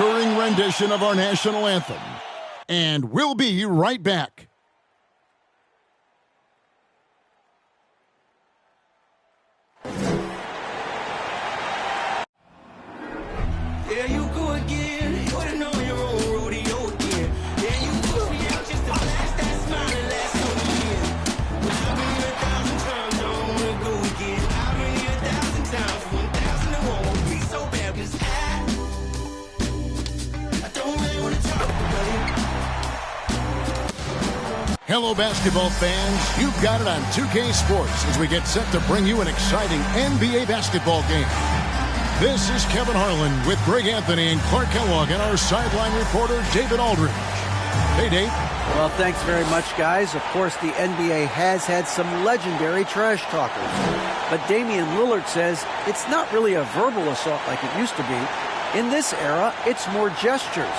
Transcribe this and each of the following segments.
stirring rendition of our national anthem. And we'll be right back. There you go again. You wouldn't know your own rodeo again. There you go, yeah, just to blast that smile and last so years. But I've been here 1,000 times, I don't wanna go again. I've been here 1,000 times, 1,000 it won't be so bad, 'cause I don't really wanna talk about it. Hello, basketball fans. You've got it on 2K Sports as we get set to bring you an exciting NBA basketball game. This is Kevin Harlan with Greg Anthony and Clark Kellogg and our sideline reporter, David Aldridge. Hey, Dave. Well, thanks very much, guys. Of course, the NBA has had some legendary trash talkers. But Damian Lillard says it's not really a verbal assault like it used to be. In this era, it's more gestures.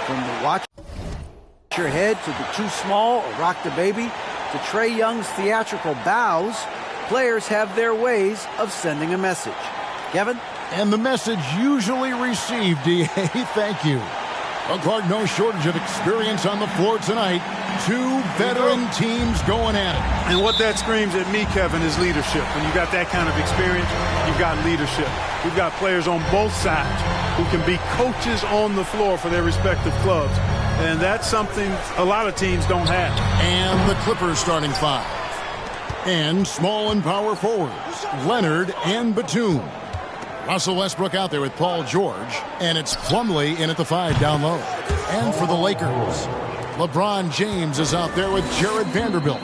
From the watch your head to the too small or rock the baby to Trae Young's theatrical bows, players have their ways of sending a message. Kevin? And the message usually received, D.A. Thank you. Well, Clark, no shortage of experience on the floor tonight. Two veteran teams going at it. And what that screams at me, Kevin, is leadership. When you got that kind of experience, you've got leadership. We've got players on both sides who can be coaches on the floor for their respective clubs. And that's something a lot of teams don't have. And the Clippers starting five. And small and power forwards, Leonard and Batum. Russell Westbrook out there with Paul George, and it's Plumlee in at the 5 down low. And for the Lakers, LeBron James is out there with Jared Vanderbilt.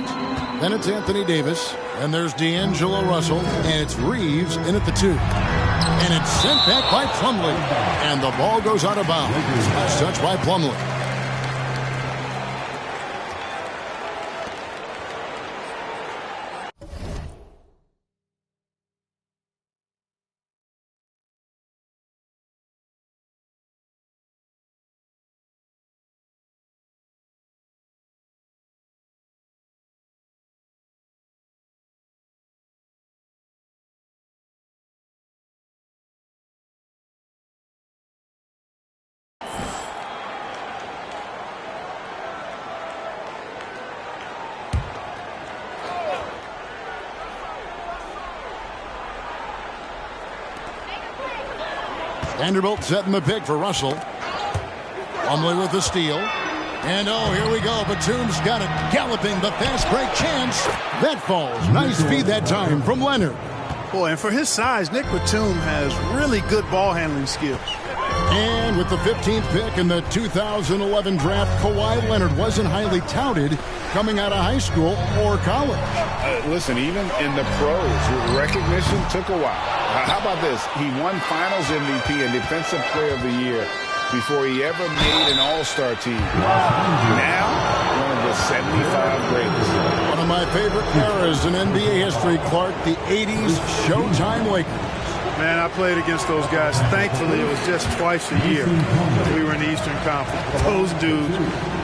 Then it's Anthony Davis, and there's D'Angelo Russell, and it's Reeves in at the 2. And it's sent back by Plumlee, and the ball goes out of bounds. Nice touch by Plumlee. Vanderbilt setting the pick for Russell. Plumlee with the steal. And oh, here we go. Batum's got it. Galloping the fast break chance. That falls. Nice feed that time from Leonard. Boy, and for his size, Nick Batum has really good ball handling skills. And with the 15th pick in the 2011 draft, Kawhi Leonard wasn't highly touted coming out of high school or college. Listen, even in the pros, recognition took a while. How about this? He won Finals MVP and Defensive Player of the Year before he ever made an All-Star team. Now, one of the 75 greatest. One of my favorite eras in NBA history, Clark, the 80s Showtime Lakers. Man, I played against those guys. Thankfully, it was just twice a year we were in the Eastern Conference. Those dudes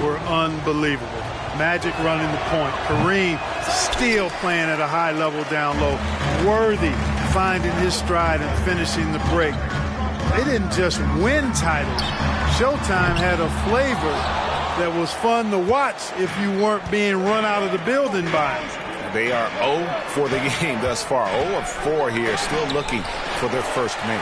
were unbelievable. Magic running the point. Kareem still playing at a high level down low. Worthy finding his stride and finishing the break. They didn't just win titles. Showtime had a flavor that was fun to watch if you weren't being run out of the building by it. They are 0 for the game thus far. 0 of 4 here, still looking for their first make.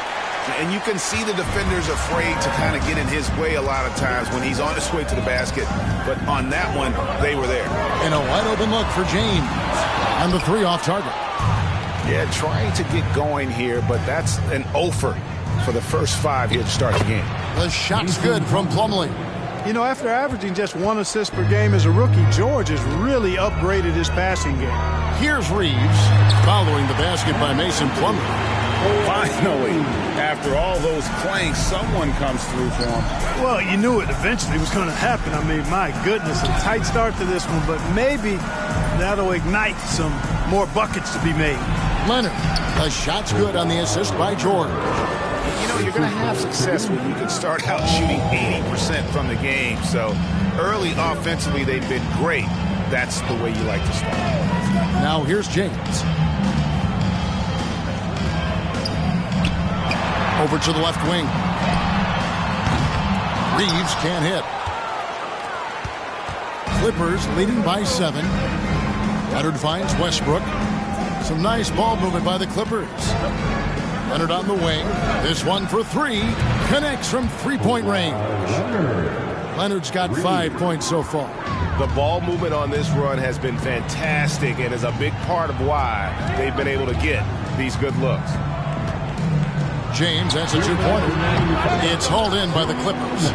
And you can see the defenders afraid to kind of get in his way a lot of times when he's on his way to the basket. But on that one, they were there. And a wide open look for James. And the 3 off target. Yeah, trying to get going here, but that's an offer for the first 5 here to start the game. The shot's good from Plumlee. You know, after averaging just 1 assist per game as a rookie, George has really upgraded his passing game. Here's Reeves following the basket by Mason Plumlee. Finally, after all those planks, someone comes through for him. Well, you knew it eventually was going to happen. I mean, my goodness, a tight start to this one, but maybe that'll ignite some more buckets to be made. Leonard, the shot's good on the assist by George. You know, you're going to have success when you can start out shooting 80% from the game. So early offensively, they've been great. That's the way you like to start. Now here's James. Over to the left wing. Reeves can't hit. Clippers leading by 7. Leonard finds Westbrook. Some nice ball movement by the Clippers. Leonard on the wing. This one for 3. Connects from three-point range. Leonard's got 5 points so far. The ball movement on this run has been fantastic and is a big part of why they've been able to get these good looks. James has a two-pointer. It's hauled in by the Clippers.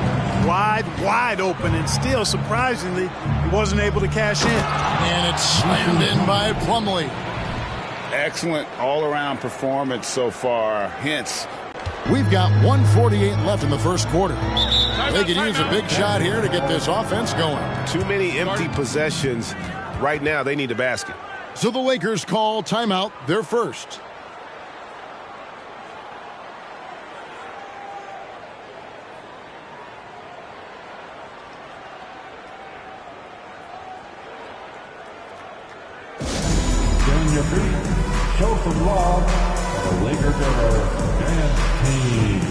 Wide open, and still, surprisingly, he wasn't able to cash in. And it's slammed in by Plumlee. Excellent all-around performance so far. Hence, we've got 1:48 left in the first quarter. They could use a big shot here to get this offense going. Too many empty possessions. Right now, they need a basket. So the Lakers call timeout, their first. Show some love for the Lakers team.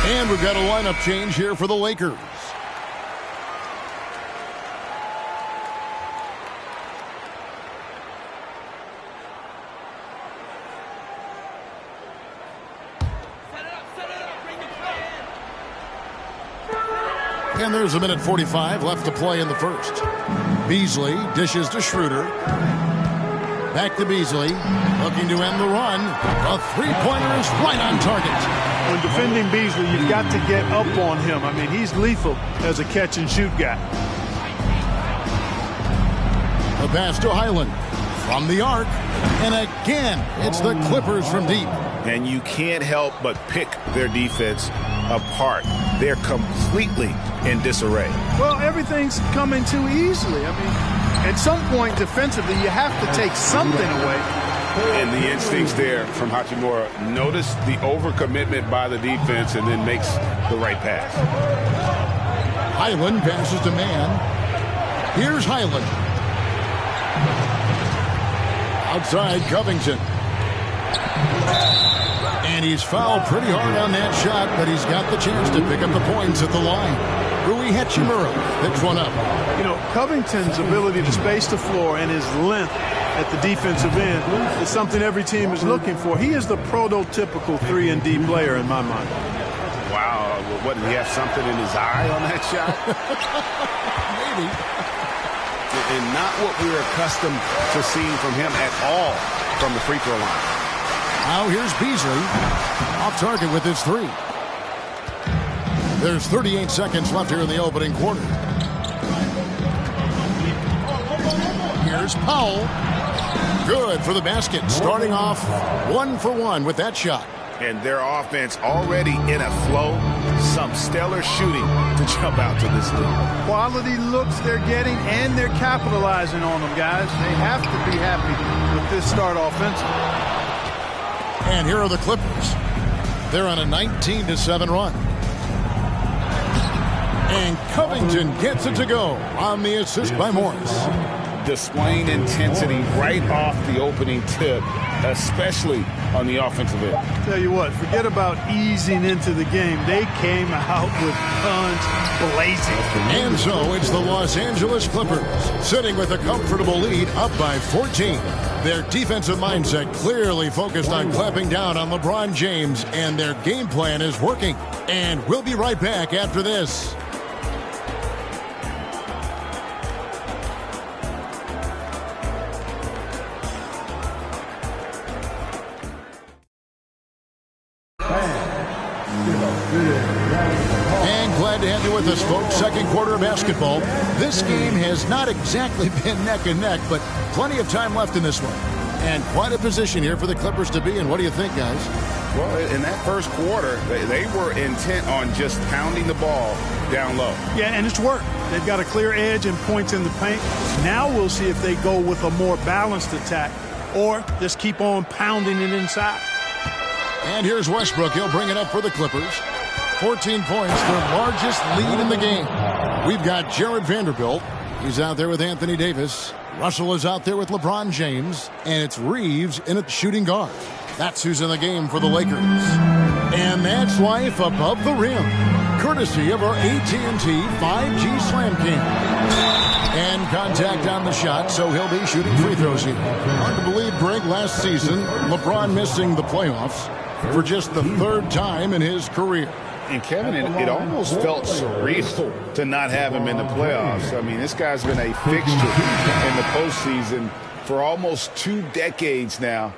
And we've got a lineup change here for the Lakers. And there's a minute 45 left to play in the first. Beasley dishes to Schroeder. Back to Beasley. Looking to end the run. A three-pointer is right on target. When defending Beasley, you've got to get up on him. I mean, he's lethal as a catch-and-shoot guy. The pass to Highland. From the arc. And again, it's the Clippers from deep. And you can't help but pick their defense apart. They're completely in disarray. Well, everything's coming too easily. I mean, at some point defensively, you have to take something away. And the instincts there from Hachimura. Notice the overcommitment by the defense and then makes the right pass. Highland passes to man. Here's Highland. Outside Covington. And he's fouled pretty hard on that shot, but he's got the chance to pick up the points at the line. Rui Hachimura picks one up. You know, Covington's ability to space the floor and his length at the defensive end is something every team is looking for. He is the prototypical 3-and-D player in my mind. Wow, what, did he have something in his eye on that shot? Maybe. And not what we're accustomed to seeing from him at all from the free throw line. Now here's Beasley. Off target with his 3. There's 38 seconds left here in the opening quarter. Here's Powell. Good for the basket. Starting off 1 for 1 with that shot. And their offense already in a flow. Some stellar shooting to jump out to this lead. Quality looks they're getting, and they're capitalizing on them, guys. They have to be happy with this start offensively. And here are the Clippers. They're on a 19-7 run. And Covington gets it to go on the assist by Morris. displaying intensity right off the opening tip, especially on the offensive end. Tell you what, forget about easing into the game. They came out with guns blazing. And so it's the Los Angeles Clippers sitting with a comfortable lead up by 14. Their defensive mindset clearly focused on clamping down on LeBron James, and their game plan is working. And we'll be right back after this. And glad to have you with us, folks. Second quarter of basketball. This game has not exactly been neck and neck, but plenty of time left in this one. And quite a position here for the Clippers to be in. What do you think, guys? Well, in that first quarter, they were intent on just pounding the ball down low. Yeah, and it's worked. They've got a clear edge and points in the paint. Now we'll see if they go with a more balanced attack or just keep on pounding it inside. And here's Westbrook. He'll bring it up for the Clippers. 14 points, their largest lead in the game. We've got Jared Vanderbilt. He's out there with Anthony Davis. Russell is out there with LeBron James. And it's Reeves in at shooting guard. That's who's in the game for the Lakers. And that's life above the rim, courtesy of our AT&T 5G Slam King. And contact on the shot, so he'll be shooting free throws here. Hard to believe, Greg, last season, LeBron missing the playoffs for just the third time in his career. And Kevin, it almost felt surreal to not have him in the playoffs. I mean, this guy's been a fixture in the postseason for almost 2 decades now.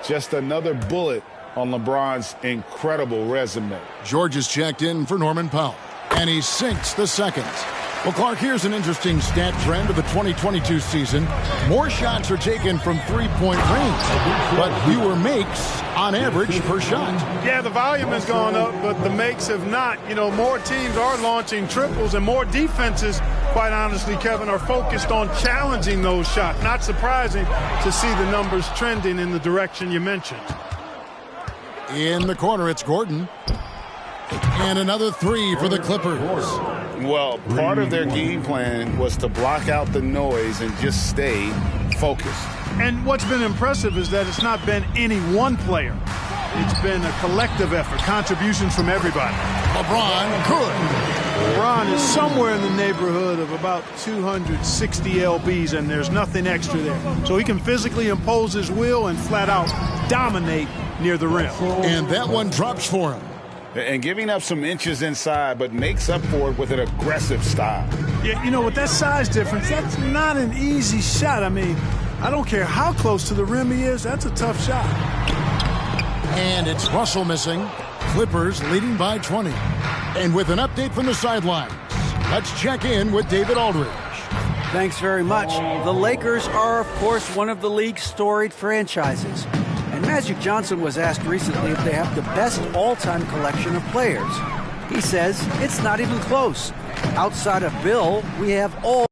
Just another bullet on LeBron's incredible resume. George is checked in for Norman Powell, and he sinks the second. Well, Clark, here's an interesting stat trend of the 2022 season. More shots are taken from three-point range, but fewer makes on average per shot. Yeah, the volume has gone up, but the makes have not. You know, more teams are launching triples, and more defenses, quite honestly, Kevin, are focused on challenging those shots. Not surprising to see the numbers trending in the direction you mentioned. In the corner, it's Gordon. And another three for the Clippers. Well, part of their game plan was to block out the noise and just stay focused. And what's been impressive is that it's not been any one player. It's been a collective effort, contributions from everybody. LeBron good. LeBron is somewhere in the neighborhood of about 260 lbs, and there's nothing extra there. So he can physically impose his will and flat out dominate near the rim. And that one drops for him. And giving up some inches inside, but makes up for it with an aggressive style. Yeah, you know, with that size difference, that's not an easy shot. I mean, I don't care how close to the rim he is, that's a tough shot. And it's Russell missing. Clippers leading by 20. And with an update from the sidelines, let's check in with David Aldridge. Thanks very much. The Lakers are, of course, one of the league's storied franchises. And Magic Johnson was asked recently if they have the best all-time collection of players. He says it's not even close. Outside of Bill, we have all